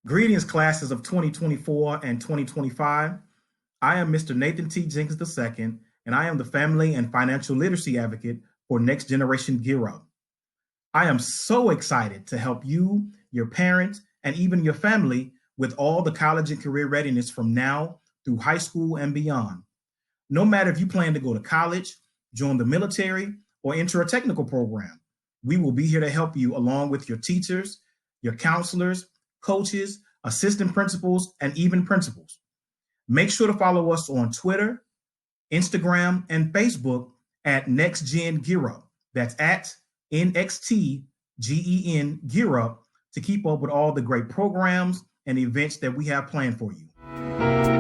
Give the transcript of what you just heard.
Greetings, classes of 2024 and 2025. I am Mr. Nathan T. Jenkins II, and I am the Family and Financial Literacy Advocate for Next Generation Gear Up. I am so excited to help you, your parents, and even your family with all the college and career readiness from now through high school and beyond. No matter if you plan to go to college, join the military, or enter a technical program, we will be here to help you along with your teachers, your counselors, coaches, assistant principals, and even principals. Make sure to follow us on Twitter, Instagram, and Facebook at Next Gen Gear Up. That's at NXT GEN Gear Up to keep up with all the great programs and events that we have planned for you.